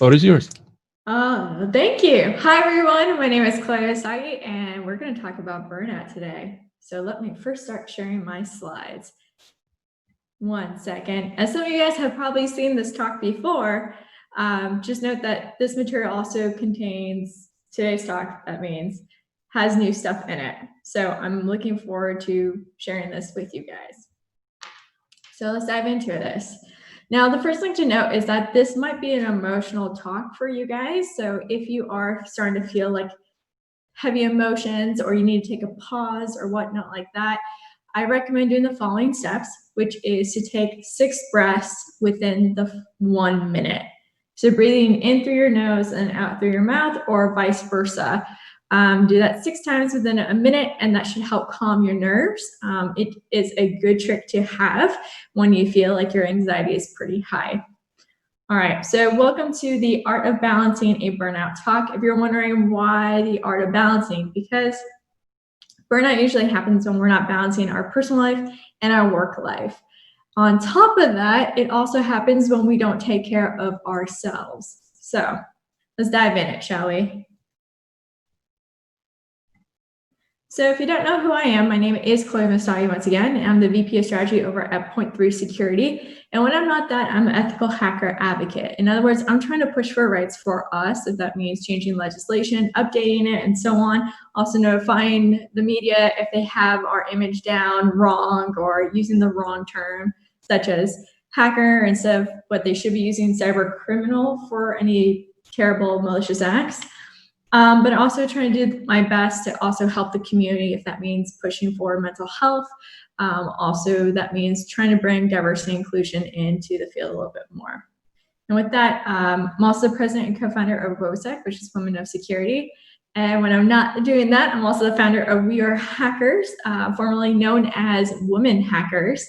Floor is yours. Thank you. Hi, everyone. My name is Messdaghi, and we're going to talk about burnout today. So let me first start sharing my slides. One second. As some of you guys have probably seen this talk before, just note that this material also contains today's talk, that means, has new stuff in it. So I'm looking forward to sharing this with you guys. So let's dive into this. Now, the first thing to note is that this might be an emotional talk for you guys. So if you are starting to feel like heavy emotions or you need to take a pause or whatnot like that, I recommend doing the following steps, which is to take 6 breaths within the 1 minute. So breathing in through your nose and out through your mouth, or vice versa. Do that 6 times within a minute, and that should help calm your nerves. It is a good trick to have when you feel like your anxiety is pretty high. All right, so welcome to the Art of Balancing a Burnout talk. If you're wondering why the art of balancing, because burnout usually happens when we're not balancing our personal life and our work life. On top of that, it also happens when we don't take care of ourselves. So let's dive in it, shall we? So if you don't know who I am, my name is Messdaghi once again. I'm the VP of Strategy over at Point 3 Security. And when I'm not that, I'm an ethical hacker advocate. In other words, I'm trying to push for rights for us, if that means changing legislation, updating it, and so on. Also notifying the media if they have our image down wrong or using the wrong term, such as hacker instead of what they should be using, cyber criminal, for any terrible malicious acts. But also trying to do my best to also help the community, if that means pushing for mental health. Also, that means trying to bring diversity and inclusion into the field a little bit more. And with that, I'm also the president and co-founder of WOSEC, which is Women of Security. And when I'm not doing that, I'm also the founder of We Are Hackers, formerly known as Women Hackers.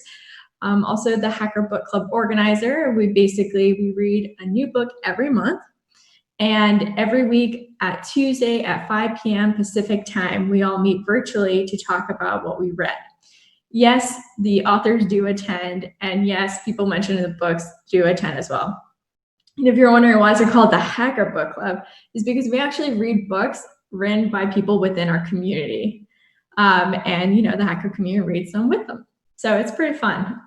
Also the Hacker Book Club organizer. We read a new book every month. And every week at Tuesday at 5 p.m. Pacific time, we all meet virtually to talk about what we read. Yes, the authors do attend, and yes, people mentioned in the books do attend as well. And if you're wondering why is it called the Hacker Book Club, is because we actually read books written by people within our community. And the hacker community reads them with them. So it's pretty fun.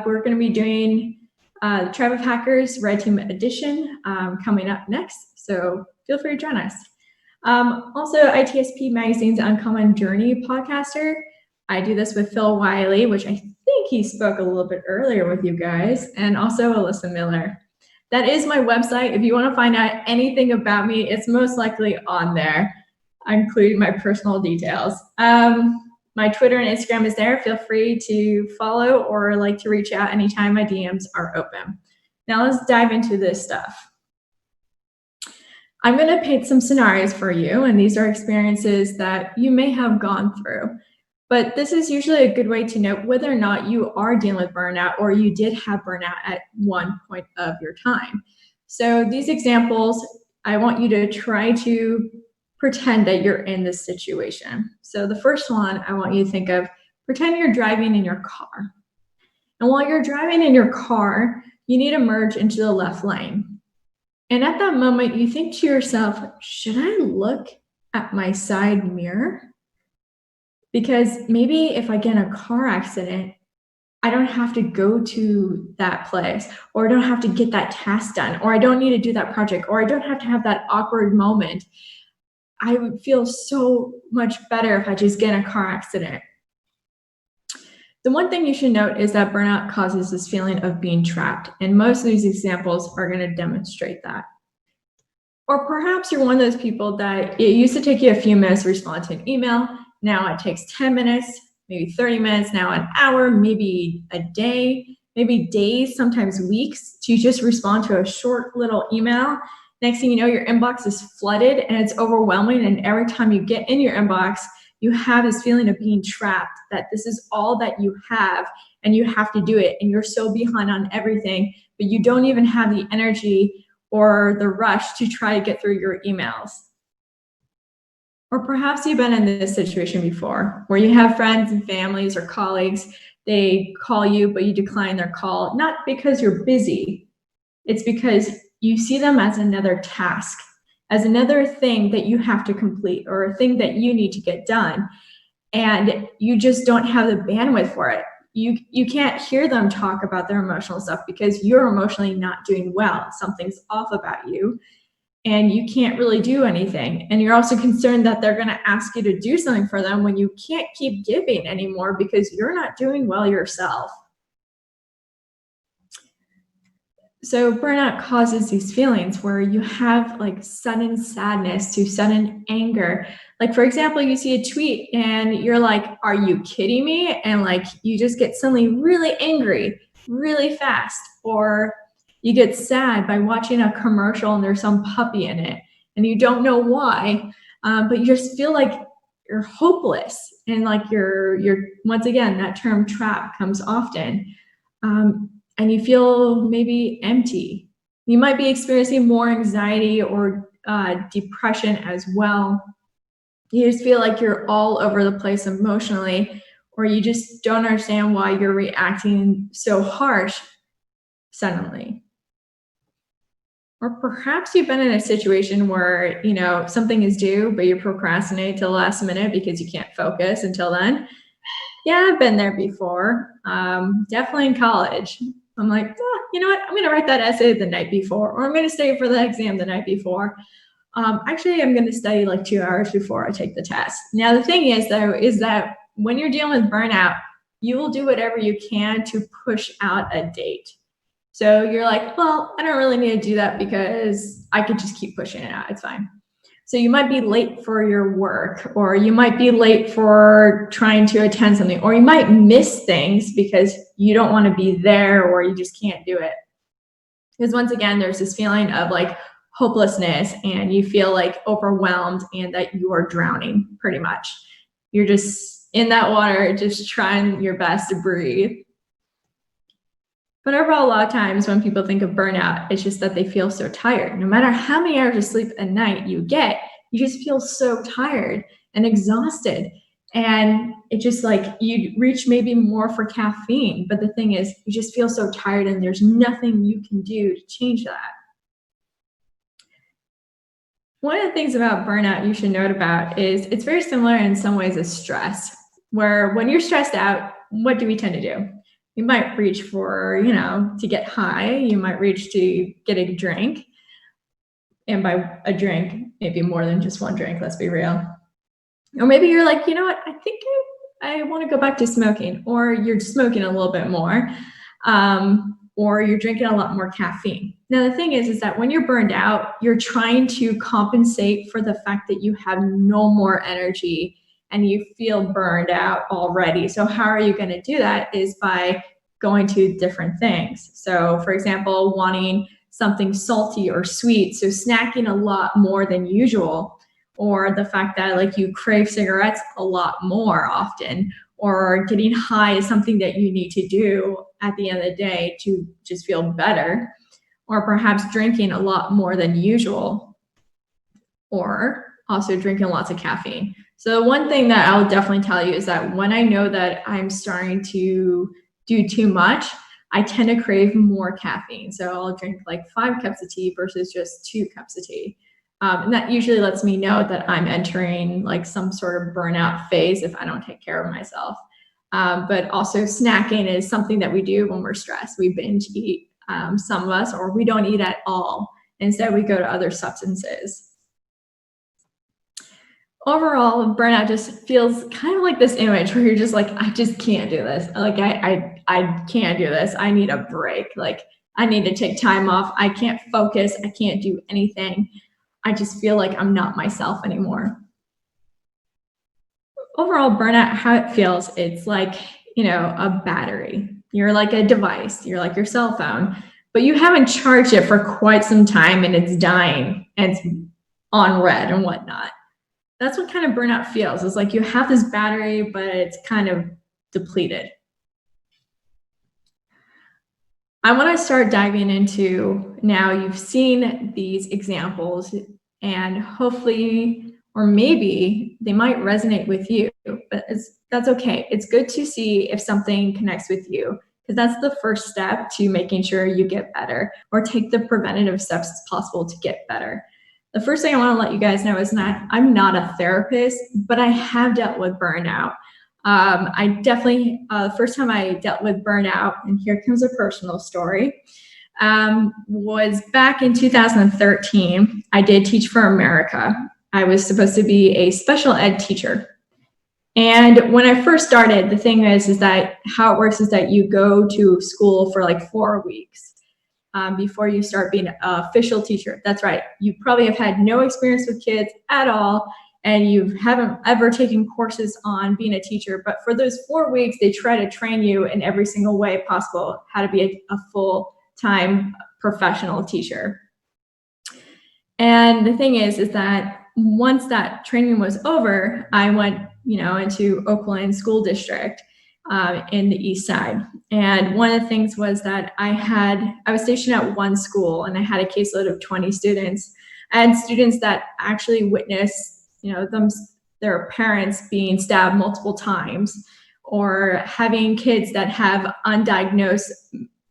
We're going to be doing the Tribe of Hackers Red Team Edition coming up next. So feel free to join us. Also, ITSP Magazine's Uncommon Journey podcaster. I do this with Phil Wiley, which I think he spoke a little bit earlier with you guys, and also Alyssa Miller. That is my website. If you want to find out anything about me, it's most likely on there, including my personal details. My Twitter and Instagram is there. Feel free to follow or to reach out anytime. My DMs are open. Now let's dive into this stuff. I'm going to paint some scenarios for you, and these are experiences that you may have gone through. But this is usually a good way to know whether or not you are dealing with burnout or you did have burnout at one point of your time. So these examples, I want you to try to pretend that you're in this situation. So the first one, I want you to think of, pretend you're driving in your car. And while you're driving in your car, you need to merge into the left lane. And at that moment, you think to yourself, should I look at my side mirror? Because maybe if I get in a car accident, I don't have to go to that place, or I don't have to get that task done, or I don't need to do that project, or I don't have to have that awkward moment. I would feel so much better if I just get in a car accident. The one thing you should note is that burnout causes this feeling of being trapped, and most of these examples are going to demonstrate that. Or perhaps you're one of those people that it used to take you a few minutes to respond to an email. Now it takes 10 minutes, maybe 30 minutes, now an hour, maybe a day, maybe days, sometimes weeks, to just respond to a short little email. Next thing you know, your inbox is flooded and it's overwhelming. And every time you get in your inbox, you have this feeling of being trapped, that this is all that you have and you have to do it. And you're so behind on everything, but you don't even have the energy or the rush to try to get through your emails. Or perhaps you've been in this situation before, where you have friends and families or colleagues, they call you, but you decline their call, not because you're busy. It's because you see them as another task, as another thing that you have to complete or a thing that you need to get done. And you just don't have the bandwidth for it. You can't hear them talk about their emotional stuff because you're emotionally not doing well. Something's off about you and you can't really do anything. And you're also concerned that they're going to ask you to do something for them when you can't keep giving anymore because you're not doing well yourself. So burnout causes these feelings where you have like sudden sadness to sudden anger. Like, for example, you see a tweet and you're like, are you kidding me? And like, you just get suddenly really angry really fast. Or you get sad by watching a commercial and there's some puppy in it and you don't know why, but you just feel like you're hopeless. And like you're once again, that term trap comes often. And you feel maybe empty. You might be experiencing more anxiety or depression as well. You just feel like you're all over the place emotionally, or you just don't understand why you're reacting so harsh suddenly. Or perhaps you've been in a situation where, you know, something is due, but you procrastinate till the last minute because you can't focus until then. Yeah, I've been there before. Definitely in college. I'm like, you know what? I'm going to write that essay the night before, or I'm going to study for the exam the night before. Actually, I'm going to study like 2 hours before I take the test. Now, the thing is, though, is that when you're dealing with burnout, you will do whatever you can to push out a date. So you're like, well, I don't really need to do that because I could just keep pushing it out. It's fine. So you might be late for your work, or you might be late for trying to attend something, or you might miss things because you don't want to be there or you just can't do it. Because once again, there's this feeling of like hopelessness and you feel like overwhelmed and that you are drowning pretty much. You're just in that water, just trying your best to breathe. But overall, a lot of times when people think of burnout, it's just that they feel so tired. No matter how many hours of sleep a night you get, you just feel so tired and exhausted. And it just like you reach maybe more for caffeine. But the thing is, you just feel so tired and there's nothing you can do to change that. One of the things about burnout you should note about is it's very similar in some ways as stress, where when you're stressed out, what do we tend to do? You might reach for, to get high. You might reach to get a drink. And by a drink, maybe more than just one drink, let's be real. Or maybe you're like, you know what, I think I want to go back to smoking. Or you're smoking a little bit more. Or you're drinking a lot more caffeine. Now, the thing is that when you're burned out, you're trying to compensate for the fact that you have no more energy and you feel burned out already. So how are you going to do that is by going to different things. So for example, wanting something salty or sweet, so snacking a lot more than usual, or the fact that like you crave cigarettes a lot more often, or getting high is something that you need to do at the end of the day to just feel better, or perhaps drinking a lot more than usual, or also drinking lots of caffeine. So one thing that I'll definitely tell you is that when I know that I'm starting to do too much, I tend to crave more caffeine. So I'll drink like 5 cups of tea versus just 2 cups of tea. And that usually lets me know that I'm entering like some sort of burnout phase if I don't take care of myself. But also snacking is something that we do when we're stressed. We binge eat, some of us, or we don't eat at all. Instead, we go to other substances. Overall, burnout just feels kind of like this image where you're just like, I just can't do this. Like, I can't do this. I need a break. Like, I need to take time off. I can't focus. I can't do anything. I just feel like I'm not myself anymore. Overall, burnout, how it feels, it's like, a battery. You're like a device. You're like your cell phone, but you haven't charged it for quite some time and it's dying and it's on red and whatnot. That's what kind of burnout feels. It's like you have this battery, but it's kind of depleted. I want to start diving into, now you've seen these examples and hopefully, or maybe they might resonate with you, but that's okay. It's good to see if something connects with you, because that's the first step to making sure you get better, or take the preventative steps as possible to get better. The first thing I want to let you guys know is that I'm not a therapist, but I have dealt with burnout. I definitely, the first time I dealt with burnout, and here comes a personal story, was back in 2013. I did Teach for America. I was supposed to be a special ed teacher. And when I first started, the thing is that how it works is that you go to school for like 4 weeks. Before you start being an official teacher. That's right. You probably have had no experience with kids at all, and you haven't ever taken courses on being a teacher. But for those 4 weeks, they try to train you in every single way possible how to be a full-time professional teacher. And the thing is that once that training was over, I went, into Oakland School District. In the East Side. And one of the things was that I was stationed at one school, and I had a caseload of 20 students. I had students that actually witnessed, their parents being stabbed multiple times, or having kids that have undiagnosed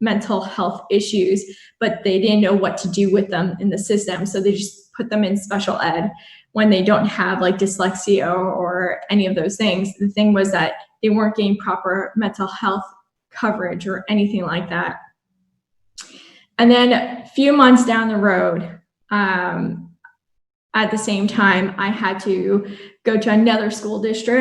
mental health issues, but they didn't know what to do with them in the system. So they just put them in special ed when they don't have like dyslexia or any of those things. The thing was that they weren't getting proper mental health coverage or anything like that. And then a few months down the road, at the same time, I had to go to another school within the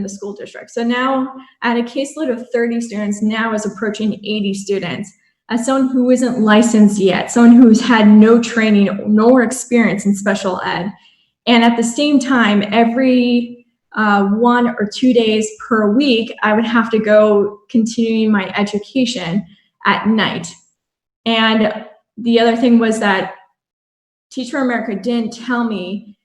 school district. So now I had a caseload of 30 students, now is approaching 80 students. As someone who isn't licensed yet, someone who's had no training nor experience in special ed. And at the same time, every 1 or 2 days per week, I would have to go continuing my education at night. And the other thing was that Teach for America didn't tell me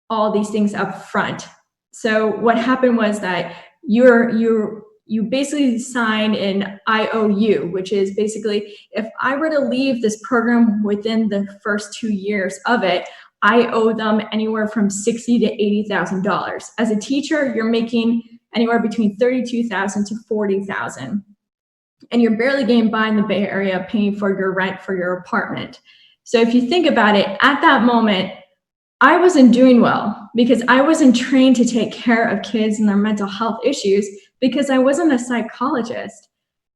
all these things up front. So what happened was that you basically sign an IOU, which is basically, if I were to leave this program within the first 2 years of it, I owe them anywhere from $60,000 to $80,000. As a teacher, you're making anywhere between $32,000 to $40,000, and you're barely getting by in the Bay Area paying for your rent for your apartment. So if you think about it, at that moment, I wasn't doing well because I wasn't trained to take care of kids and their mental health issues, because I wasn't a psychologist.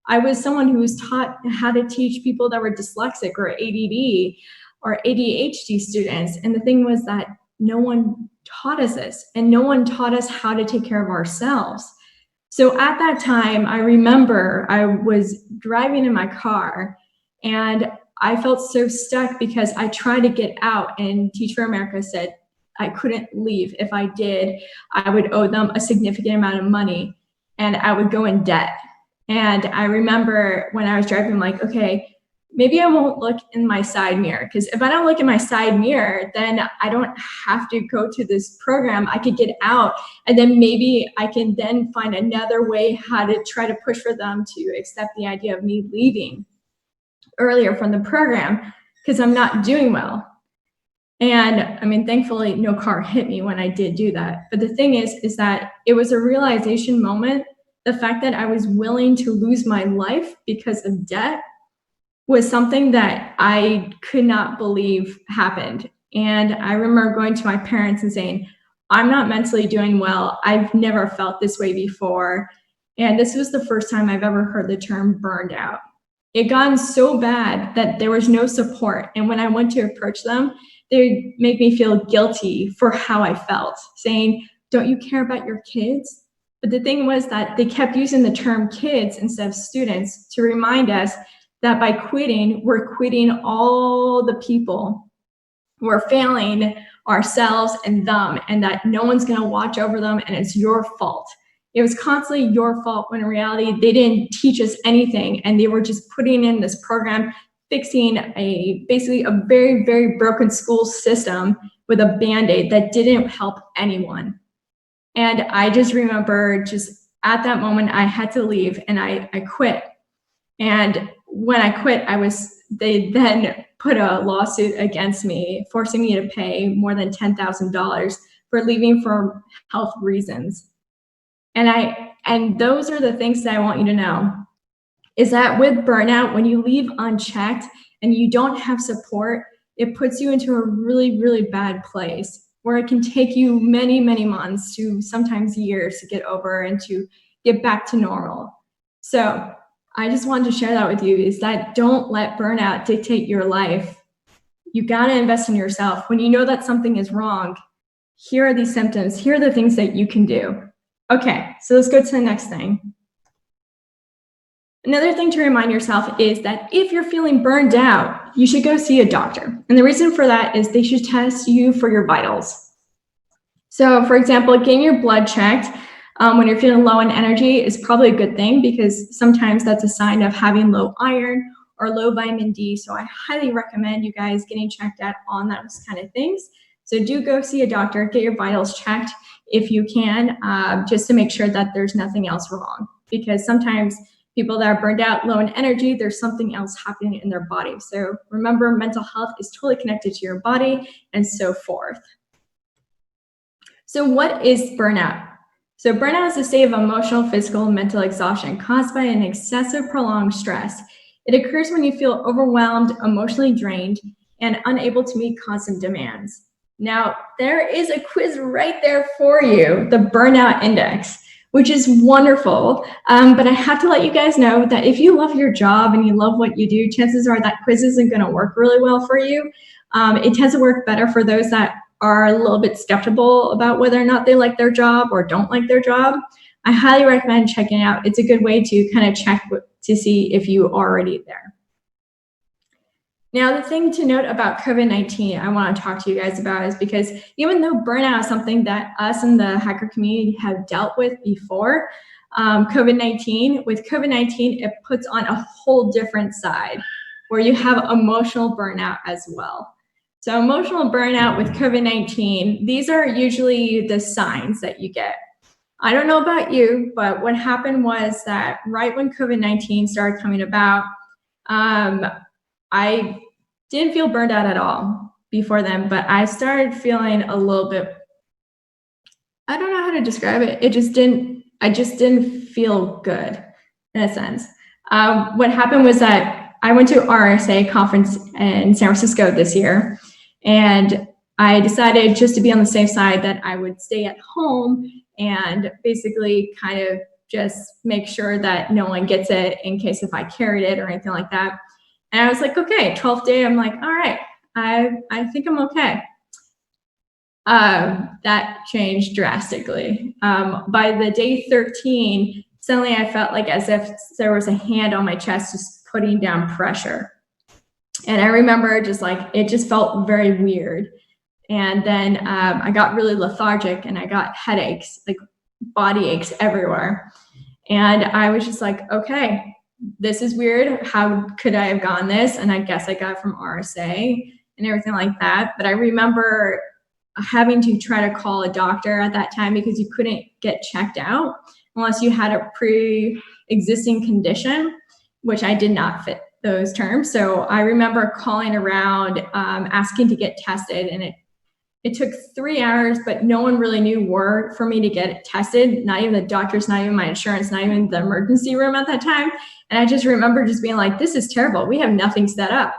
I was someone who was taught how to teach people that were dyslexic or ADD or ADHD students. And the thing was that no one taught us this, and no one taught us how to take care of ourselves. So at that time, I remember I was driving in my car, and I felt so stuck because I tried to get out, and Teach for America said I couldn't leave. If I did, I would owe them a significant amount of money, and I would go in debt. And I remember when I was driving, I'm like, okay, maybe I won't look in my side mirror, because if I don't look in my side mirror, then I don't have to go to this program. I could get out, and then maybe I can then find another way how to try to push for them to accept the idea of me leaving earlier from the program, because I'm not doing well. And I mean, thankfully, no car hit me when I did do that. But the thing is that it was a realization moment. The fact that I was willing to lose my life because of debt was something that I could not believe happened. And I remember going to my parents and saying, I'm not mentally doing well. I've never felt this way before. And this was the first time I've ever heard the term burned out. It gotten so bad that there was no support. And when I went to approach them, they made me feel guilty for how I felt, saying, don't you care about your kids? But the thing was that they kept using the term kids instead of students to remind us that by quitting, we're quitting all the people. We're failing ourselves and them, and that no one's going to watch over them, and it's your fault. It was constantly your fault, when in reality, they didn't teach us anything, and they were just putting in this program, fixing basically a very, very broken school system with a Band-Aid that didn't help anyone. And I just remember just at that moment, I had to leave, and I quit. And when I quit, they then put a lawsuit against me, forcing me to pay more than $10,000 for leaving for health reasons. And I And those are the things that I want you to know, is that with burnout, when you leave unchecked and you don't have support, it puts you into a really, really bad place where it can take you many, many months to sometimes years to get over and to get back to normal. So I just wanted to share that with you, is that don't let burnout dictate your life. You got to invest in yourself. When you know that something is wrong, here are these symptoms. Here are the things that you can do. Okay, so let's go to the next thing. Another thing to remind yourself is that if you're feeling burned out, you should go see a doctor. And the reason for that is they should test you for your vitals. So for example, getting your blood checked when you're feeling low in energy is probably a good thing, because sometimes that's a sign of having low iron or low vitamin D. So I highly recommend you guys getting checked out on those kind of things. So do go see a doctor, get your vitals checked if you can, just to make sure that there's nothing else wrong. Because sometimes people that are burned out, low in energy, there's something else happening in their body. So remember, mental health is totally connected to your body and so forth. So what is burnout? So burnout is a state of emotional, physical, and mental exhaustion caused by an excessive, prolonged stress. It occurs when you feel overwhelmed, emotionally drained, and unable to meet constant demands. Now, there is a quiz right there for you, the Burnout Index, which is wonderful. But I have to let you guys know that if you love your job and you love what you do, chances are that quiz isn't going to work really well for you. It tends to work better for those that are a little bit skeptical about whether or not they like their job or don't like their job. I highly recommend checking it out. It's a good way to kind of check to see if you are already there. Now, the thing to note about COVID-19 I want to talk to you guys about is because even though burnout is something that us in the hacker community have dealt with before, COVID-19, it puts on a whole different side where you have emotional burnout as well. So emotional burnout with COVID-19, these are usually the signs that you get. I don't know about you, but what happened was that right when COVID-19 started coming about, I didn't feel burned out at all before then, but I started feeling a little bit, I don't know how to describe it. I just didn't feel good in a sense. What happened was that I went to RSA conference in San Francisco this year, and I decided, just to be on the safe side, that I would stay at home and basically kind of just make sure that no one gets it in case if I carried it or anything like that. And I was like, okay, 12th day, I'm like, all right, I think I'm okay. That changed drastically. By the day 13, suddenly I felt like as if there was a hand on my chest just putting down pressure. And I remember just like, it just felt very weird. And then I got really lethargic and I got headaches, like body aches everywhere. And I was just like, okay, this is weird. How could I have gotten this? And I guess I got it from RSA and everything like that. But I remember having to try to call a doctor at that time because you couldn't get checked out unless you had a pre-existing condition, which I did not fit those terms. So I remember calling around, asking to get tested, and it took 3 hours, but no one really knew where for me to get it tested. Not even the doctors, not even my insurance, not even the emergency room at that time. And I just remember just being like, this is terrible. We have nothing set up.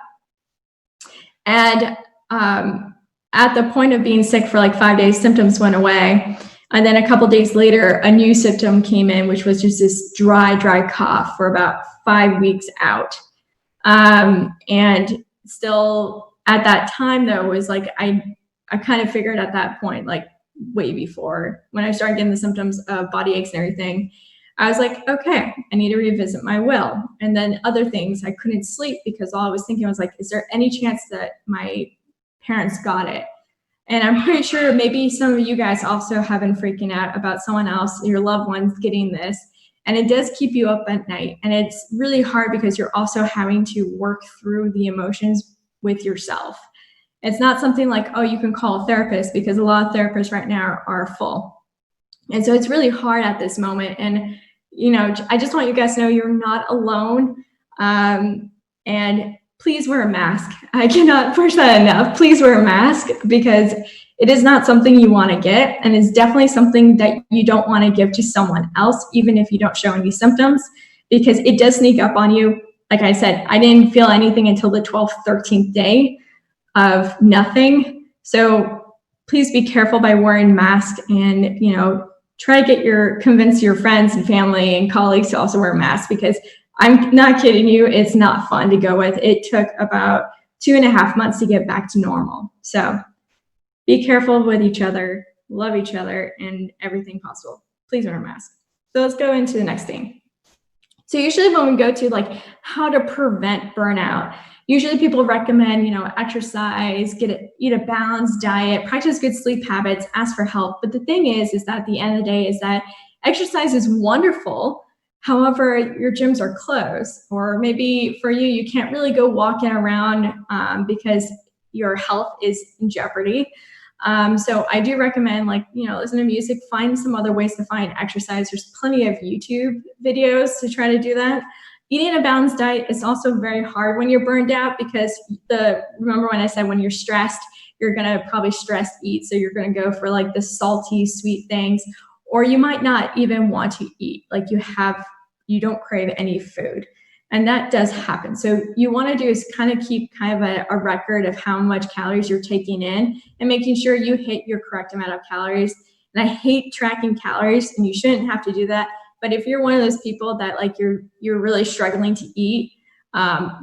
And at the point of being sick for like 5 days, symptoms went away. And then a couple days later, a new symptom came in, which was just this dry cough for about 5 weeks out. And still at that time though, was like, I kind of figured at that point, like way before when I started getting the symptoms of body aches and everything, I was like, okay, I need to revisit my will. And then other things, I couldn't sleep because all I was thinking was like, is there any chance that my parents got it? And I'm pretty sure maybe some of you guys also have been freaking out about someone else, your loved ones getting this. And it does keep you up at night. And it's really hard because you're also having to work through the emotions with yourself. It's not something like, oh, you can call a therapist, because a lot of therapists right now are full. And so it's really hard at this moment. And, you know, I just want you guys to know you're not alone. And please wear a mask. I cannot push that enough. Please wear a mask, because it is not something you want to get, and it's definitely something that you don't want to give to someone else, even if you don't show any symptoms, because it does sneak up on you. Like I said, I didn't feel anything until the 12th, 13th day of nothing. So please be careful by wearing masks, and try to convince your friends and family and colleagues to also wear masks, because I'm not kidding you, it's not fun to go with. It took about 2.5 months to get back to normal. So be careful with each other, love each other, and everything possible. Please wear a mask. So let's go into the next thing. So usually when we go to like how to prevent burnout, usually people recommend, exercise, eat a balanced diet, practice good sleep habits, ask for help. But the thing is that at the end of the day is that exercise is wonderful. However, your gyms are closed, or maybe for you, you can't really go walking around because your health is in jeopardy. So I do recommend, listen to music, find some other ways to find exercise. There's plenty of YouTube videos to try to do that. Eating a balanced diet is also very hard when you're burned out, because remember when I said when you're stressed, you're going to probably stress eat. So you're going to go for like the salty, sweet things, or you might not even want to eat. Like you don't crave any food. And that does happen. So you want to do is kind of keep a record of how much calories you're taking in, and making sure you hit your correct amount of calories. And I hate tracking calories, and you shouldn't have to do that. But if you're one of those people that you're really struggling to eat,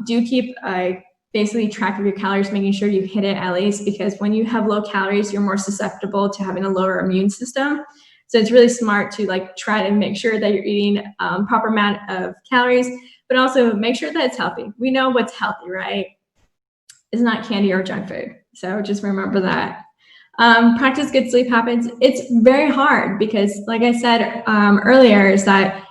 do keep basically track of your calories, making sure you hit it at least, because when you have low calories, you're more susceptible to having a lower immune system. So it's really smart to try to make sure that you're eating proper amount of calories, but also make sure that it's healthy. We know what's healthy, right? It's not candy or junk food. So just remember that. Practice good sleep habits. It's very hard because, like I said earlier, is that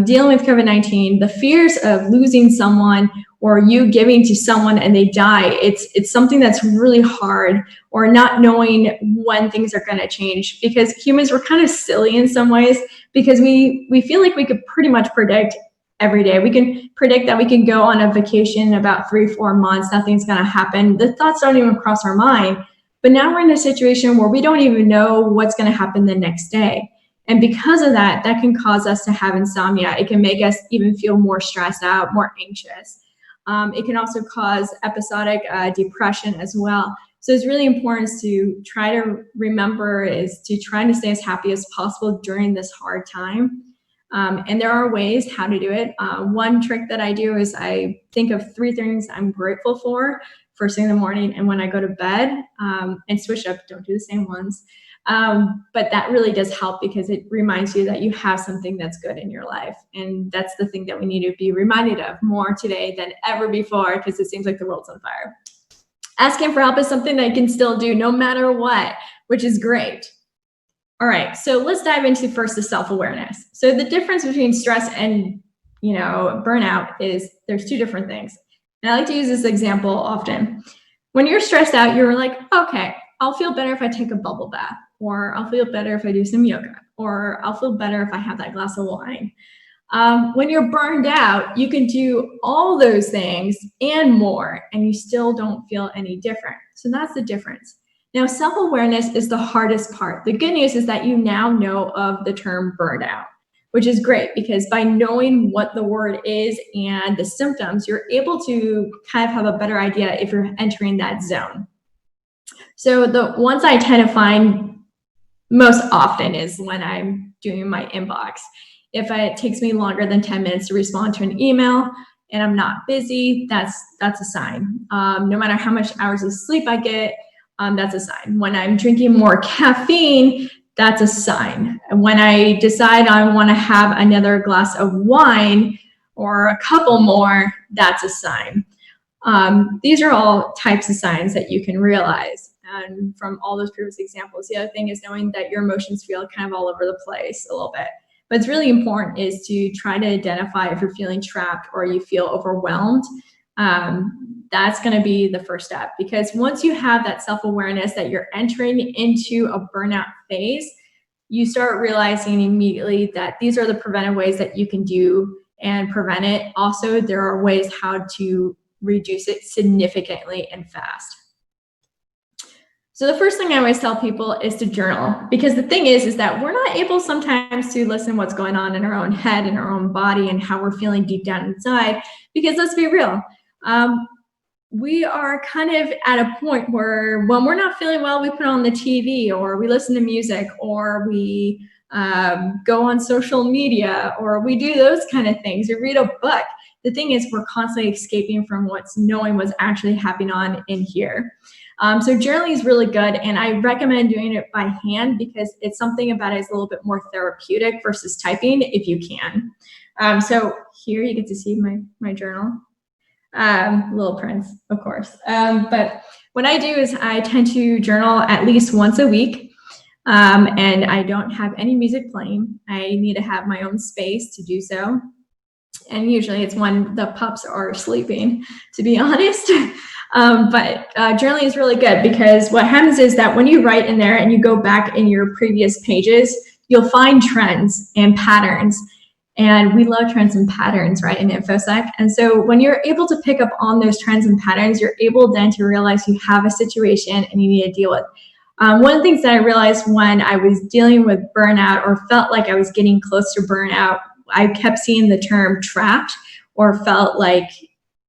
dealing with COVID-19, the fears of losing someone or you giving to someone and they die, it's something that's really hard, or not knowing when things are going to change, because humans were kind of silly in some ways, because we feel like we could pretty much predict every day. We can predict that we can go on a vacation in about 3-4 months, nothing's going to happen. The thoughts don't even cross our mind. But now we're in a situation where we don't even know what's going to happen the next day. And because of that, that can cause us to have insomnia. It can make us even feel more stressed out, more anxious. It can also cause episodic depression as well. So it's really important to try to remember is to try to stay as happy as possible during this hard time. And there are ways how to do it. One trick that I do is I think of 3 things I'm grateful for first thing in the morning and when I go to bed, and switch up, don't do the same ones. But that really does help, because it reminds you that you have something that's good in your life. And that's the thing that we need to be reminded of more today than ever before, because it seems like the world's on fire. Asking for help is something that you can still do no matter what, which is great. All right, so let's dive into first the self-awareness. So the difference between stress and burnout is there's 2 different things. And I like to use this example often. When you're stressed out, you're like, okay, I'll feel better if I take a bubble bath, or I'll feel better if I do some yoga, or I'll feel better if I have that glass of wine. When you're burned out, you can do all those things and more, and you still don't feel any different. So that's the difference. Now, self-awareness is the hardest part. The good news is that you now know of the term burnout, which is great, because by knowing what the word is and the symptoms, you're able to kind of have a better idea if you're entering that zone. So the ones I tend to find most often is when I'm doing my inbox. If it takes me longer than 10 minutes to respond to an email and I'm not busy, that's a sign. No matter how much hours of sleep I get, that's a sign. When I'm drinking more caffeine, that's a sign. When I decide I want to have another glass of wine or a couple more, that's a sign. These are all types of signs that you can realize. And from all those previous examples, the other thing is knowing that your emotions feel kind of all over the place a little bit. But it's really important is to try to identify if you're feeling trapped or you feel overwhelmed. That's going to be the first step, because once you have that self-awareness that you're entering into a burnout phase, you start realizing immediately that these are the preventive ways that you can do and prevent it. Also, there are ways how to reduce it significantly and fast. So the first thing I always tell people is to journal, because the thing is that we're not able sometimes to listen what's going on in our own head, in our own body, and how we're feeling deep down inside, because let's be real, we are kind of at a point where when we're not feeling well, we put on the TV, or we listen to music, or we go on social media, or we do those kind of things, or read a book. The thing is, we're constantly escaping from knowing what's actually happening on in here. So journaling is really good, and I recommend doing it by hand because it's something about it is a little bit more therapeutic versus typing if you can. So here you get to see my journal. Little Prince, of course. But what I do is I tend to journal at least once a week, and I don't have any music playing. I need to have my own space to do so. And usually it's when the pups are sleeping, to be honest. But journaling is really good because what happens is that when you write in there and you go back in your previous pages, you'll find trends and patterns. And we love trends and patterns, right, in InfoSec. And so when you're able to pick up on those trends and patterns, you're able then to realize you have a situation and you need to deal with. One of the things that I realized when I was dealing with burnout, or felt like I was getting close to burnout, I kept seeing the term trapped, or felt like,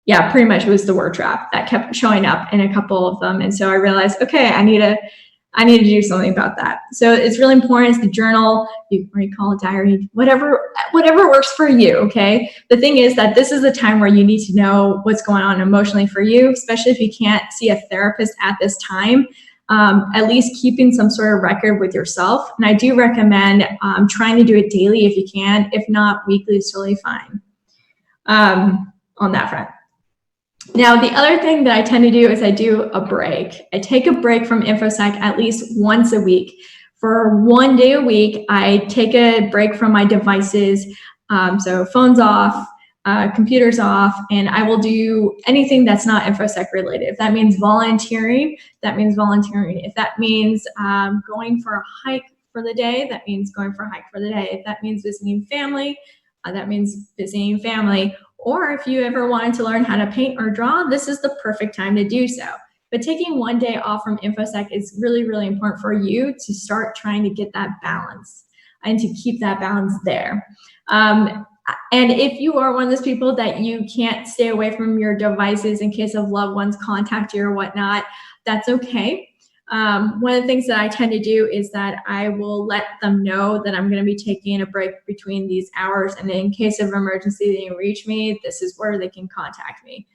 yeah, pretty much it was the word trap that kept showing up in a couple of them. And so I realized, okay, I need to do something about that. So it's really important to journal, or you call it diary, whatever works for you, okay? The thing is that this is the time where you need to know what's going on emotionally for you, especially if you can't see a therapist at this time. At least keeping some sort of record with yourself. And I do recommend trying to do it daily if you can. If not, weekly is totally fine on that front. Now, the other thing that I tend to do is I do a break. I take a break from InfoSec at least once a week. For 1 day a week, I take a break from my devices. So phones off, computers off, and I will do anything that's not InfoSec related. If that means volunteering, that means volunteering. If that means going for a hike for the day, that means going for a hike for the day. If that means visiting family, that means visiting family. Or if you ever wanted to learn how to paint or draw, this is the perfect time to do so. But taking 1 day off from InfoSec is really, really important for you to start trying to get that balance and to keep that balance there. And if you are one of those people that you can't stay away from your devices in case of loved ones contact you or whatnot, that's okay. One of the things that I tend to do is that I will let them know that I'm going to be taking a break between these hours. And in case of emergency, they can reach me. This is where they can contact me.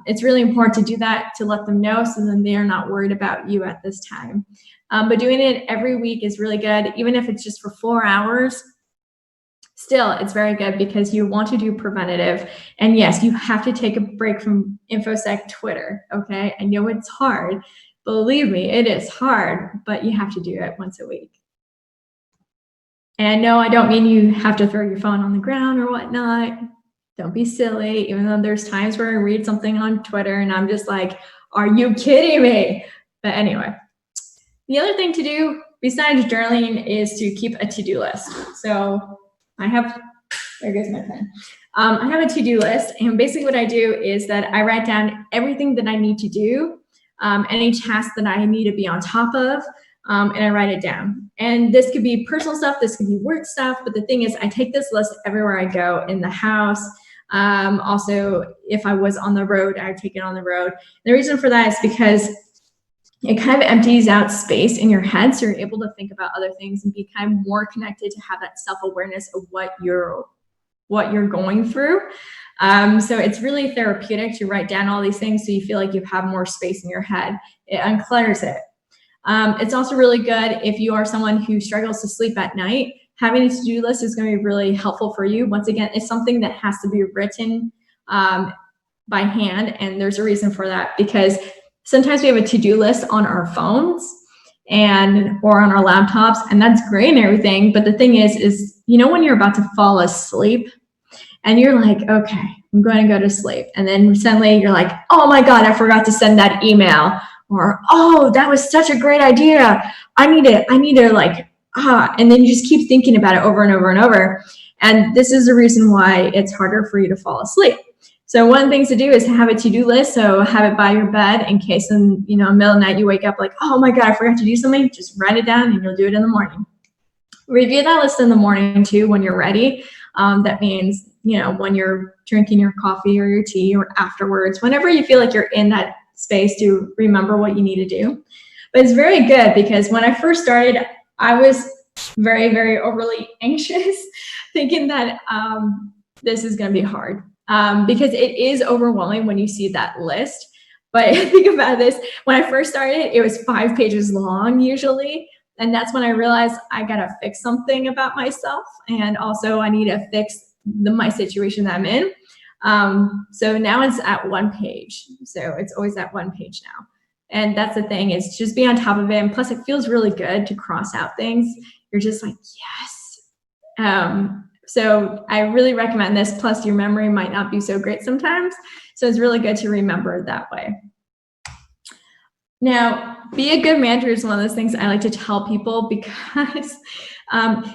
It's really important to do that, to let them know, so then they're not worried about you at this time. But doing it every week is really good. Even if it's just for 4 hours, still, it's very good because you want to do preventative. And yes, you have to take a break from InfoSec Twitter, okay? I know it's hard. Believe me, it is hard, but you have to do it once a week. And no, I don't mean you have to throw your phone on the ground or whatnot. Don't be silly, even though there's times where I read something on Twitter and I'm just like, are you kidding me? But anyway, the other thing to do besides journaling is to keep a to-do list. So there goes my pen. I have a to-do list, and basically what I do is that I write down everything that I need to do, any task that I need to be on top of, and I write it down. And this could be personal stuff, this could be work stuff, but the thing is I take this list everywhere I go, in the house. Also, if I was on the road, I would take it on the road. The reason for that is because it kind of empties out space in your head, so you're able to think about other things and be kind of more connected, to have that self-awareness of what you're going through. So it's really therapeutic to write down all these things so you feel like you have more space in your head. It unclutters it. It's also really good if you are someone who struggles to sleep at night. Having a to-do list is going to be really helpful for you. Once again, it's something that has to be written by hand, and there's a reason for that, because sometimes we have a to-do list on our phones or on our laptops, and that's great and everything. But the thing is, when you're about to fall asleep and you're like, okay, I'm going to go to sleep. And then suddenly you're like, oh my God, I forgot to send that email. Or, oh, that was such a great idea. I need to and then you just keep thinking about it over and over and over. And this is the reason why it's harder for you to fall asleep. So one of the things to do is to have a to-do list. So have it by your bed in case in middle of the night you wake up like, oh my God, I forgot to do something. Just write it down and you'll do it in the morning. Review that list in the morning too when you're ready. That means, when you're drinking your coffee or your tea or afterwards, whenever you feel like you're in that space to remember what you need to do. But it's very good because when I first started, I was very, very overly anxious, thinking that this is going to be hard because it is overwhelming when you see that list. But think about this. When I first started, it was 5 pages long usually. And that's when I realized I got to fix something about myself. And also I need to fix my situation that I'm in. So now it's at 1 page. So it's always at 1 page now. And that's the thing, is just be on top of it. And plus it feels really good to cross out things. You're just like, yes. So I really recommend this. Plus your memory might not be so great sometimes. So it's really good to remember that way. Now, be a good manager is one of those things I like to tell people, because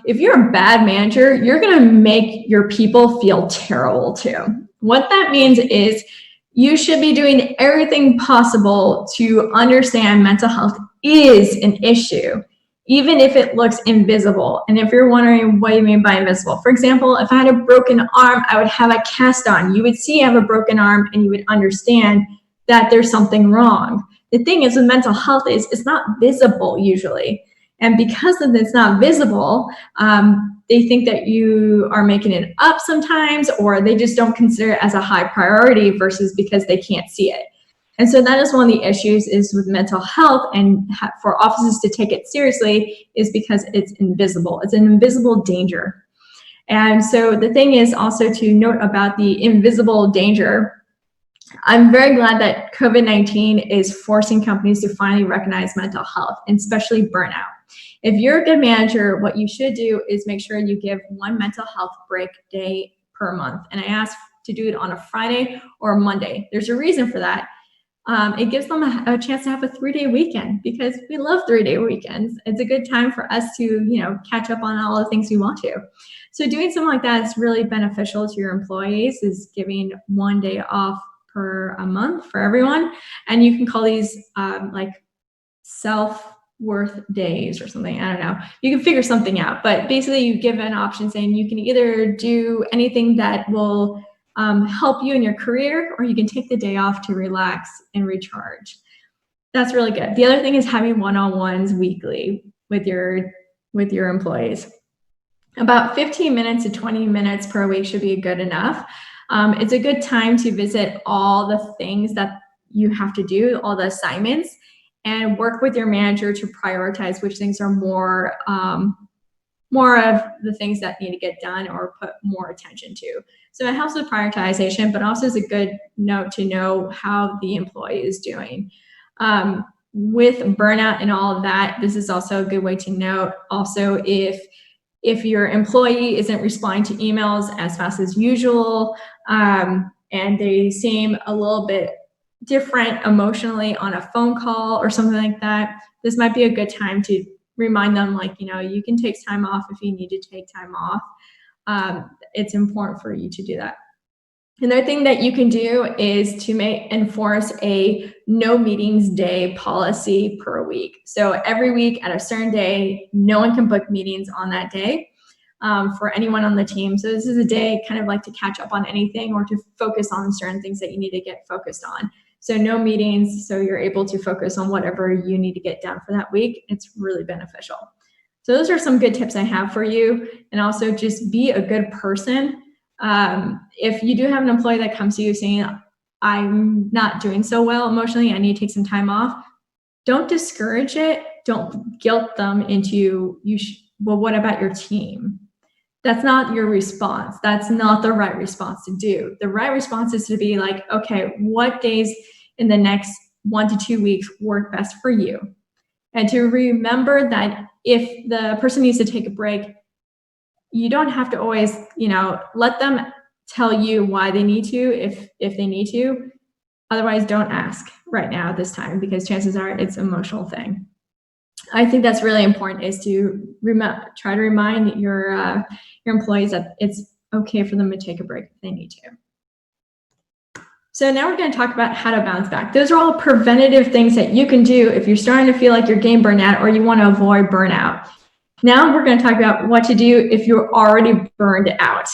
if you're a bad manager, you're going to make your people feel terrible too. What that means is you should be doing everything possible to understand mental health is an issue, even if it looks invisible. And if you're wondering what you mean by invisible, for example, if I had a broken arm, I would have a cast on. You would see I have a broken arm and you would understand that there's something wrong. The thing is with mental health is it's not visible usually. And because of it's not visible, they think that you are making it up sometimes, or they just don't consider it as a high priority versus because they can't see it. And so that is one of the issues is with mental health, and for offices to take it seriously is because it's invisible. It's an invisible danger. And so the thing is also to note about the invisible danger. I'm very glad that COVID-19 is forcing companies to finally recognize mental health, and especially burnout. If you're a good manager, what you should do is make sure you give 1 mental health break day per month. And I ask to do it on a Friday or a Monday. There's a reason for that. It gives them a chance to have a 3-day weekend, because we love 3-day weekends. It's a good time for us to, catch up on all the things we want to. So doing something like that is really beneficial to your employees, is giving 1 day off per a month for everyone. And you can call these like self-worth days or something. I don't know. You can figure something out, but basically you give an option saying you can either do anything that will help you in your career, or you can take the day off to relax and recharge. That's really good. The other thing is having one-on-ones weekly with your employees. About 15 minutes to 20 minutes per week should be good enough. It's a good time to visit all the things that you have to do, all the assignments, and work with your manager to prioritize which things are more of the things that need to get done or put more attention to. So it helps with prioritization, but also is a good note to know how the employee is doing. With burnout and all of that, this is also a good way to note also if your employee isn't responding to emails as fast as usual, and they seem a little bit different emotionally on a phone call or something like that, this might be a good time to remind them, like, you can take time off if you need to take time off. It's important for you to do that. Another thing that you can do is to enforce a no meetings day policy per week. So every week at a certain day, no one can book meetings on that day for anyone on the team. So this is a day kind of like to catch up on anything or to focus on certain things that you need to get focused on. So no meetings, so you're able to focus on whatever you need to get done for that week. It's really beneficial. So those are some good tips I have for you. And also just be a good person. If you do have an employee that comes to you saying, I'm not doing so well emotionally, I need to take some time off, don't discourage it. Don't guilt them into, well, what about your team? That's not your response. That's not the right response to do. The right response is to be like, okay, what days in the next 1 to 2 weeks work best for you? And to remember that if the person needs to take a break, you don't have to always, let them tell you why they need to, if they need to. Otherwise, don't ask right now at this time, because chances are it's an emotional thing. I think that's really important, is to try to remind your employees that it's okay for them to take a break if they need to. So now we're going to talk about how to bounce back. Those are all preventative things that you can do if you're starting to feel like you're getting burned out or you want to avoid burnout. Now we're going to talk about what to do if you're already burned out.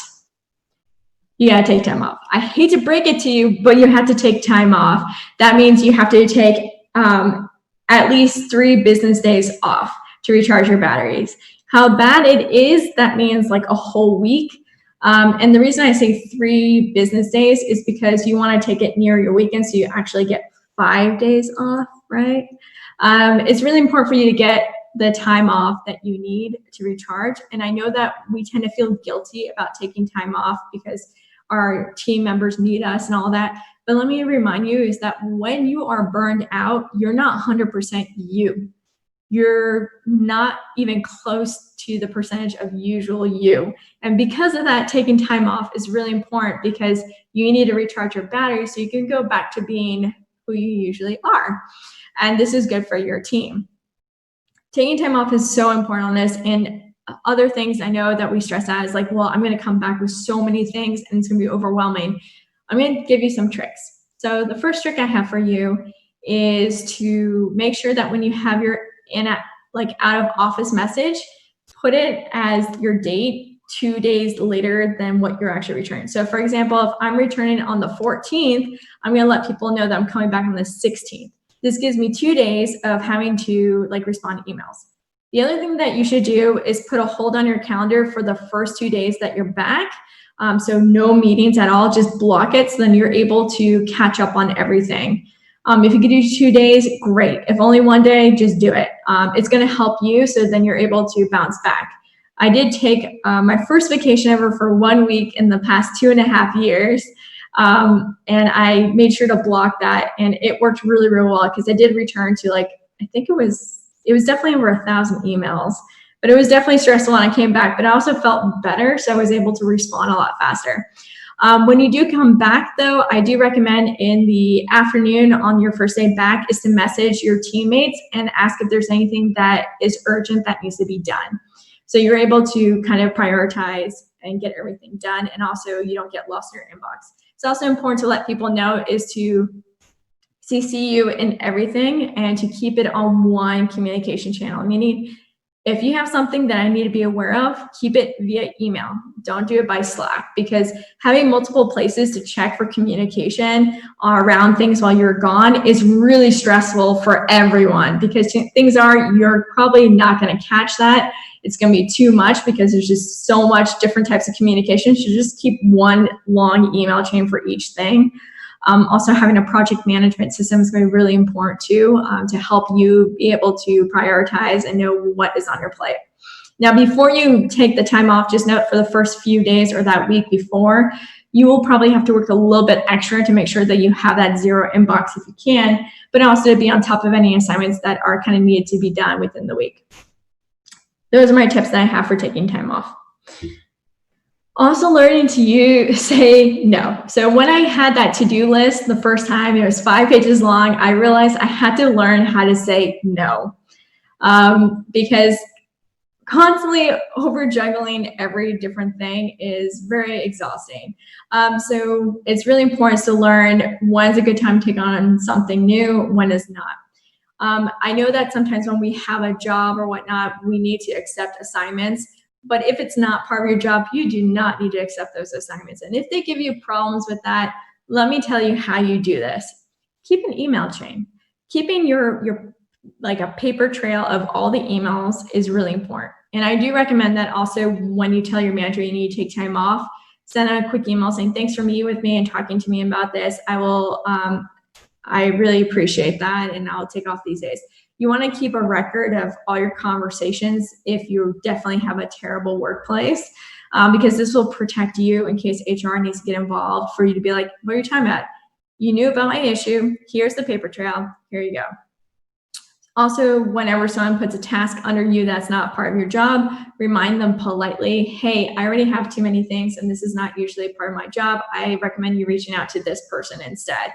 You got to take time off. I hate to break it to you, but you have to take time off. That means you have to take at least 3 business days off to recharge your batteries. How bad it is, that means like a whole week. And the reason I say 3 business days is because you want to take it near your weekend so you actually get 5 days off, right? It's really important for you to get the time off that you need to recharge. And I know that we tend to feel guilty about taking time off because our team members need us and all that. But let me remind you is that when you are burned out, you're not 100% you. You're not even close to the percentage of usual you. And because of that, taking time off is really important because you need to recharge your battery so you can go back to being who you usually are. And this is good for your team. Taking time off is so important on this. And other things I know that we stress out is like, well, I'm going to come back with so many things and it's going to be overwhelming. I'm going to give you some tricks. So the first trick I have for you is to make sure that when you have your out of office message, put it as your date 2 days later than what you're actually returning. So for example, if I'm returning on the 14th, I'm going to let people know that I'm coming back on the 16th. This gives me 2 days of having to respond to emails. The other thing that you should do is put a hold on your calendar for the first 2 days that you're back. So no meetings at all, just block it so then you're able to catch up on everything. If you could do 2 days, great. If only 1 day, just do it. It's going to help you so then you're able to bounce back. I did take my first vacation ever for 1 week in the past 2.5 years. And I made sure to block that and it worked really, really well because I did return to I think it was definitely over 1,000 emails, but it was definitely stressful when I came back, but I also felt better. So I was able to respond a lot faster. When you do come back though, I do recommend in the afternoon on your first day back is to message your teammates and ask if there's anything that is urgent that needs to be done. So you're able to kind of prioritize and get everything done. And also you don't get lost in your inbox. It's also important to let people know is to CC you in everything and to keep it on one communication channel. Meaning, if you have something that I need to be aware of, keep it via email. Don't do it by Slack because having multiple places to check for communication around things while you're gone is really stressful for everyone because things are, you're probably not going to catch that. It's going to be too much because there's just so much different types of communication. So just keep one long email chain for each thing. Also having a project management system is going to be really important too, to help you be able to prioritize and know what is on your plate. Now, before you take the time off, just note for the first few days or that week before, you will probably have to work a little bit extra to make sure that you have that 0 inbox if you can, but also to be on top of any assignments that are kind of needed to be done within the week. Those are my tips that I have for taking time off. Also learning to say no. So when I had that to-do list the first time, it was 5 pages long, I realized I had to learn how to say no because constantly over juggling every different thing is very exhausting. So it's really important to learn when's a good time to take on something new, when is not. I know that sometimes when we have a job or whatnot, we need to accept assignments. But if it's not part of your job, you do not need to accept those assignments. And if they give you problems with that, let me tell you how you do this. Keep an email chain. Keeping your a paper trail of all the emails is really important. And I do recommend that also when you tell your manager you need to take time off, send out a quick email saying, thanks for meeting with me and talking to me about this. I really appreciate that. And I'll take off these days. You want to keep a record of all your conversations if you definitely have a terrible workplace, because this will protect you in case HR needs to get involved for you to be like, what are you talking about? You knew about my issue. Here's the paper trail. Here you go. Also, whenever someone puts a task under you that's not part of your job, remind them politely, hey, I already have too many things and this is not usually part of my job. I recommend you reaching out to this person instead.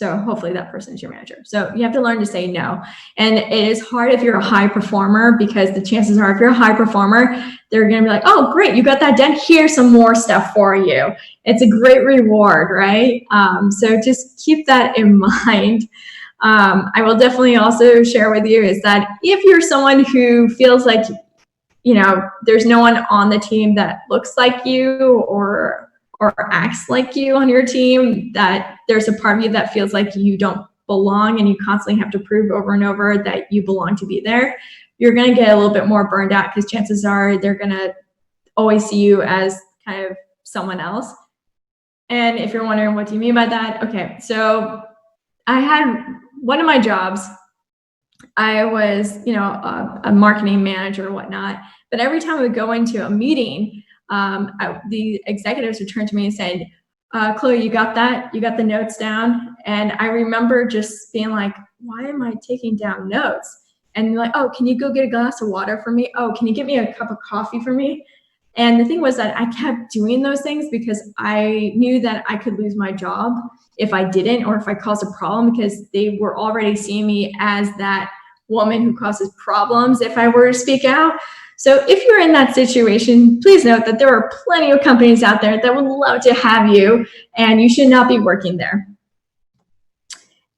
So hopefully that person is your manager. So you have to learn to say no. And it is hard if you're a high performer, because the chances are if you're a high performer, they're going to be like, oh, great, you got that done. Here's some more stuff for you. It's a great reward, right? So just keep that in mind. I will definitely also share with you is that if you're someone who feels like, there's no one on the team that looks like you or acts like you on your team, that there's a part of you that feels like you don't belong and you constantly have to prove over and over that you belong to be there, you're going to get a little bit more burned out, because chances are they're going to always see you as kind of someone else. And if you're wondering what do you mean by that, okay, so I had one of my jobs, I was, a marketing manager or whatnot, but every time I would go into a meeting, the executives would turn to me and say, Chloe, you got that? You got the notes down? And I remember just being like, why am I taking down notes? And like, oh, can you go get a glass of water for me? Oh, can you get me a cup of coffee for me? And the thing was that I kept doing those things because I knew that I could lose my job if I didn't, or if I caused a problem, because they were already seeing me as that woman who causes problems if I were to speak out. So if you're in that situation, please note that there are plenty of companies out there that would love to have you, and you should not be working there.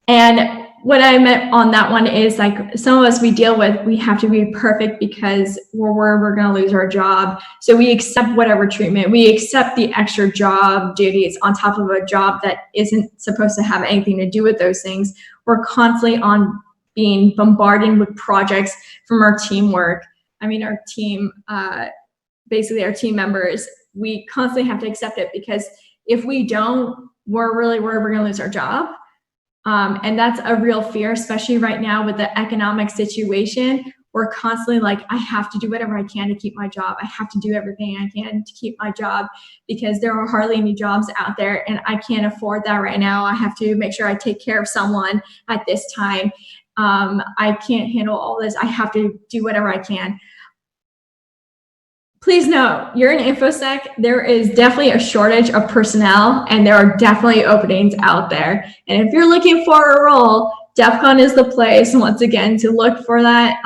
And what I meant on that one is, like, some of us we deal with, we have to be perfect because we're worried we're going to lose our job. So we accept whatever treatment, we accept the extra job duties on top of a job that isn't supposed to have anything to do with those things. We're constantly being bombarded with projects from our teamwork. I mean, our team, basically our team members, we constantly have to accept it, because if we don't, we're really worried we're going to lose our job. And that's a real fear, especially right now with the economic situation. We're constantly like, I have to do whatever I can to keep my job. I have to do everything I can to keep my job, because there are hardly any jobs out there and I can't afford that right now. I have to make sure I take care of someone at this time. I can't handle all this. I have to do whatever I can. Please note, you're in InfoSec, there is definitely a shortage of personnel, and there are definitely openings out there. And if you're looking for a role, DEFCON is the place, once again, to look for that.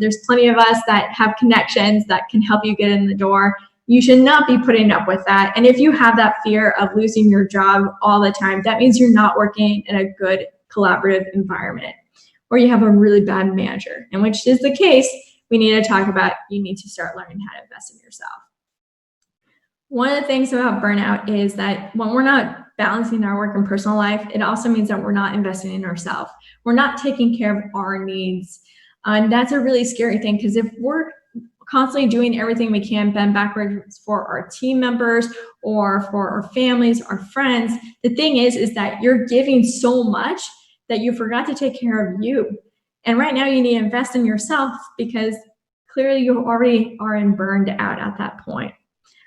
There's plenty of us that have connections that can help you get in the door. You should not be putting up with that. And if you have that fear of losing your job all the time, that means you're not working in a good collaborative environment, or you have a really bad manager, and which is the case. We need to talk about, you need to start learning how to invest in yourself. One of the things about burnout is that when we're not balancing our work and personal life, it also means that we're not investing in ourselves. We're not taking care of our needs. And that's a really scary thing, because if we're constantly doing everything we can, bend backwards for our team members or for our families, our friends, the thing is that you're giving so much that you forgot to take care of you. And right now you need to invest in yourself, because clearly you already are burned out at that point.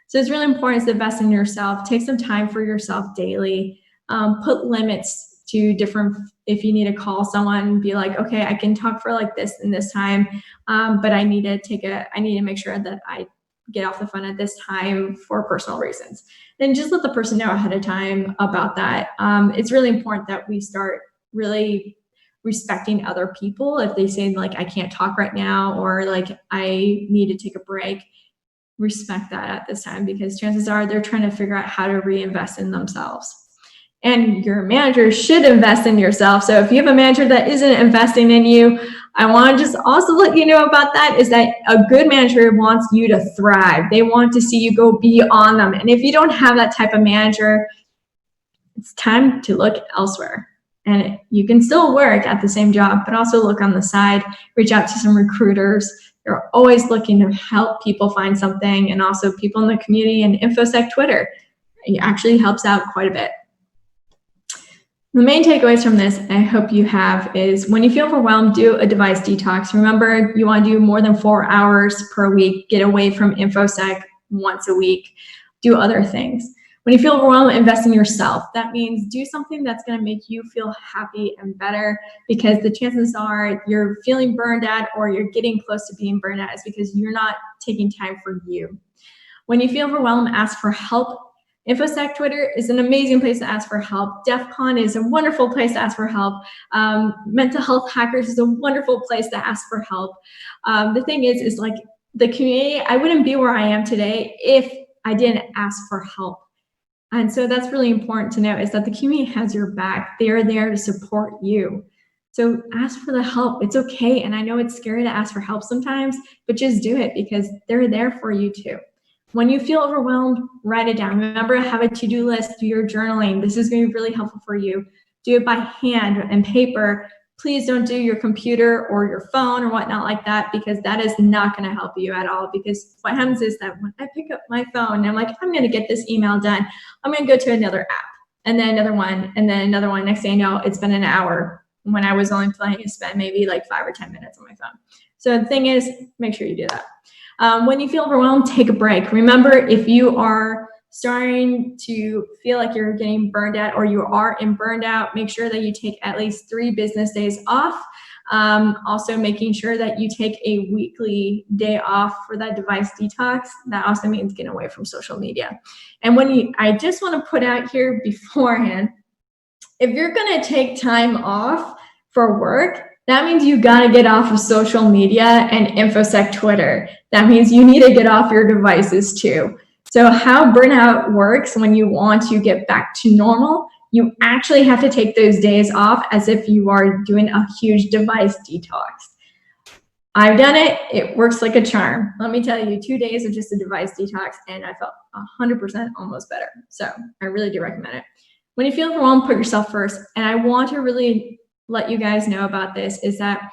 So it's really important to invest in yourself. Take some time for yourself daily. Put limits to different, if you need to call someone, be like, okay, I can talk for like this and this time, but I need to make sure that I get off the phone at this time for personal reasons. Then just let the person know ahead of time about that. It's really important that we start really respecting other people. If they say like, I can't talk right now, or like, I need to take a break, respect that at this time, because chances are they're trying to figure out how to reinvest in themselves. And your manager should invest in yourself. So if you have a manager that isn't investing in you, I want to just also let you know about that, is that a good manager wants you to thrive. They want to see you go beyond them. And if you don't have that type of manager, it's time to look elsewhere. And you can still work at the same job, but also look on the side, reach out to some recruiters. They're always looking to help people find something, and also people in the community and InfoSec Twitter. It actually helps out quite a bit. The main takeaways from this, I hope you have, is when you feel overwhelmed, do a device detox. Remember, you want to do more than 4 hours per week. Get away from InfoSec once a week. Do other things. When you feel overwhelmed, invest in yourself. That means do something that's going to make you feel happy and better, because the chances are you're feeling burned out, or you're getting close to being burned out, is because you're not taking time for you. When you feel overwhelmed, ask for help. InfoSec Twitter is an amazing place to ask for help. DEFCON is a wonderful place to ask for help. Mental Health Hackers is a wonderful place to ask for help. The thing is like the community, I wouldn't be where I am today if I didn't ask for help. And so that's really important to know, is that the community has your back. They are there to support you. So ask for the help. It's okay. And I know it's scary to ask for help sometimes, but just do it because they're there for you too. When you feel overwhelmed, write it down. Remember, have a to-do list, do your journaling. This is going to be really helpful for you. Do it by hand and paper. Please don't do your computer or your phone or whatnot like that, because that is not going to help you at all. Because what happens is that when I pick up my phone and I'm like, I'm going to get this email done, I'm going to go to another app and then another one and then another one. Next thing you know, it's been an hour when I was only planning to spend maybe like 5 or 10 minutes on my phone. So the thing is, make sure you do that. When you feel overwhelmed, take a break. Remember, if you are starting to feel like you're getting burned out or you are in burned out, make sure that you take at least 3 business days off. Also making sure that you take a weekly day off for that device detox. That also means getting away from social media. And I just want to put out here beforehand, if you're going to take time off for work, that means you got to get off of social media and InfoSec Twitter. That means you need to get off your devices too. So how burnout works when you want to get back to normal, you actually have to take those days off as if you are doing a huge device detox. I've done it. It works like a charm. Let me tell you, 2 days of just a device detox and I felt 100% almost better. So I really do recommend it. When you feel overwhelmed, put yourself first. And I want to really let you guys know about this, is that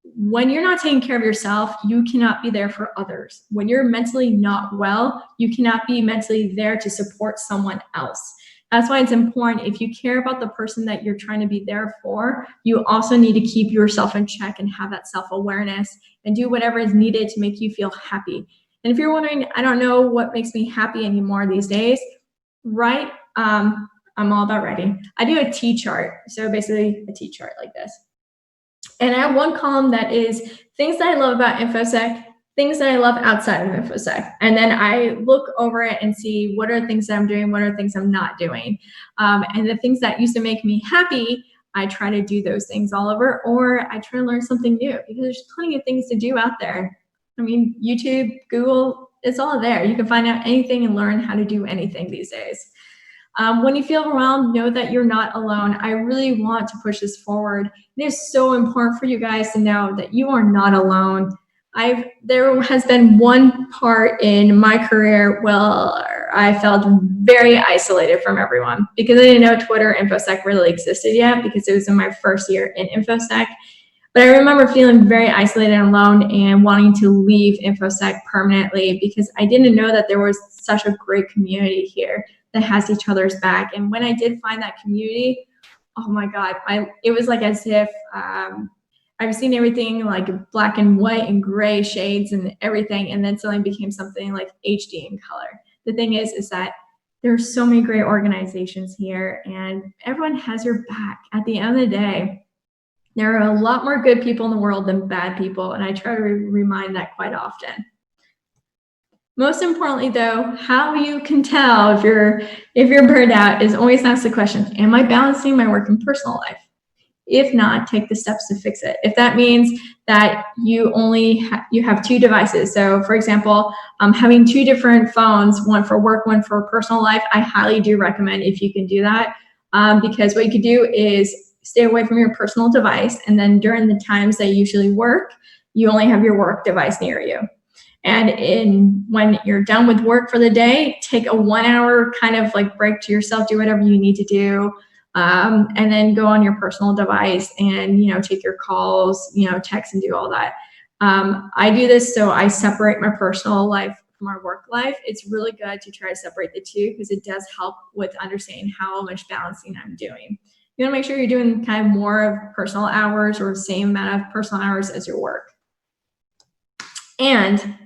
when you're not taking care of yourself, you cannot be there for others. When you're mentally not well, you cannot be mentally there to support someone else. That's why it's important, if you care about the person that you're trying to be there for, you also need to keep yourself in check and have that self-awareness and do whatever is needed to make you feel happy. And if you're wondering, I don't know what makes me happy anymore these days, write. I'm all about writing. I do a T chart. So basically a T chart like this. And I have one column that is things that I love about InfoSec, things that I love outside of InfoSec. And then I look over it and see what are things that I'm doing, what are things I'm not doing. And the things that used to make me happy, I try to do those things all over, or I try to learn something new, because there's plenty of things to do out there. I mean, YouTube, Google, it's all there. You can find out anything and learn how to do anything these days. When you feel overwhelmed, know that you're not alone. I really want to push this forward. It is so important for you guys to know that you are not alone. There has been one part in my career where I felt very isolated from everyone because I didn't know Twitter InfoSec really existed yet, because it was in my first year in InfoSec. But I remember feeling very isolated and alone and wanting to leave InfoSec permanently, because I didn't know that there was such a great community here that has each other's back. And when I did find that community, oh my God, it was like as if I've seen everything like black and white and gray shades and everything, and then suddenly became something like HD in color. The thing is that there's so many great organizations here and everyone has your back. At the end of the day, there are a lot more good people in the world than bad people, and I try to remind that quite often. Most importantly, though, how you can tell if you're burned out is always ask the question, am I balancing my work and personal life? If not, take the steps to fix it. If that means that you have 2 devices, so for example, having 2 different phones, one for work, one for personal life, I highly do recommend if you can do that, because what you could do is stay away from your personal device, and then during the times that you usually work, you only have your work device near you. And when you're done with work for the day, take a 1-hour kind of like break to yourself, do whatever you need to do, and then go on your personal device and, take your calls, text and do all that. I do this so I separate my personal life from our work life. It's really good to try to separate the two, because it does help with understanding how much balancing I'm doing. You want to make sure you're doing kind of more of personal hours or the same amount of personal hours as your work. And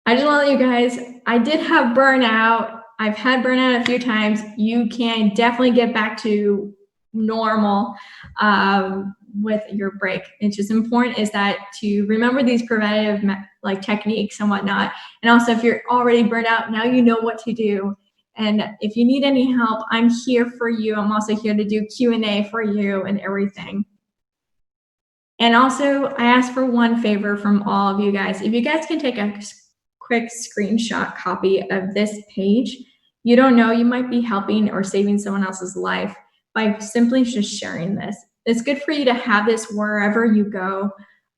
I just want to let you guys, I did have burnout. I've had burnout a few times. You can definitely get back to normal with your break. It's just important is that to remember these preventative techniques and whatnot. And also, if you're already burned out, now you know what to do. And if you need any help, I'm here for you. I'm also here to do Q&A for you and everything. And also, I ask for one favor from all of you guys. If you guys can take a quick screenshot copy of this page, you don't know, you might be helping or saving someone else's life by simply just sharing this. It's good for you to have this wherever you go.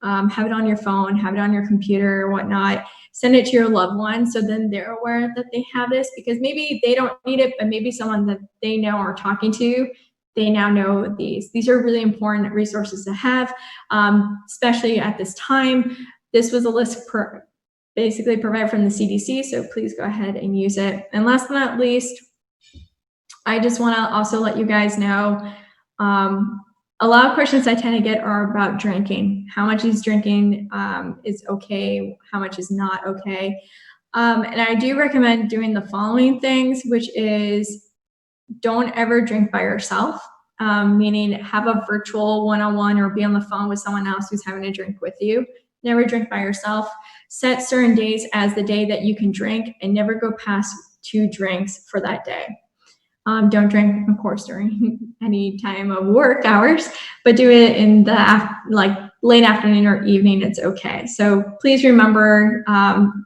Have it on your phone, have it on your computer or whatnot. Send it to your loved ones so then they're aware that they have this, because maybe they don't need it, but maybe someone that they know or talking to, they now know these. These are really important resources to have, especially at this time. This was a list basically provided from the CDC, so please go ahead and use it. And last but not least, I just want to also let you guys know, a lot of questions I tend to get are about drinking. How much is drinking is okay? How much is not okay? And I do recommend doing the following things, which is don't ever drink by yourself, meaning have a virtual one-on-one or be on the phone with someone else who's having a drink with you. Never drink by yourself. Set certain days as the day that you can drink and never go past 2 drinks for that day. Don't drink, of course, during any time of work hours, but do it in the late afternoon or evening. It's okay. So please remember,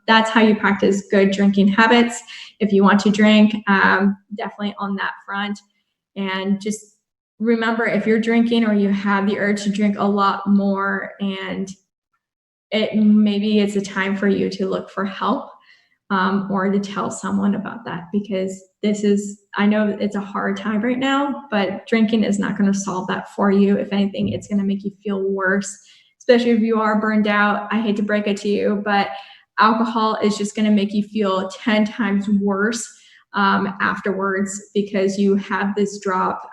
that's how you practice good drinking habits. If you want to drink, definitely on that front. And just remember, if you're drinking or you have the urge to drink a lot more, and maybe it's a time for you to look for help. Or to tell someone about that, because I know it's a hard time right now, but drinking is not going to solve that for you. If anything, it's going to make you feel worse, especially if you are burned out. I hate to break it to you, but alcohol is just going to make you feel 10 times worse afterwards, because you have this drop.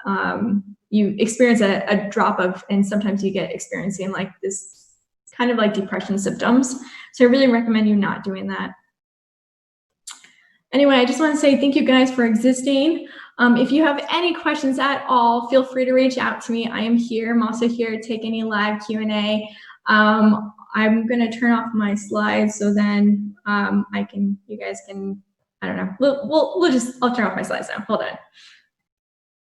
You experience a drop and sometimes you get experiencing like this kind of like depression symptoms. So I really recommend you not doing that. Anyway, I just want to say thank you guys for existing. If you have any questions at all, feel free to reach out to me. I am here. I'm also here to take any live Q&A. I'm going to turn off my slides so then you guys can, I don't know. I'll turn off my slides now. Hold on.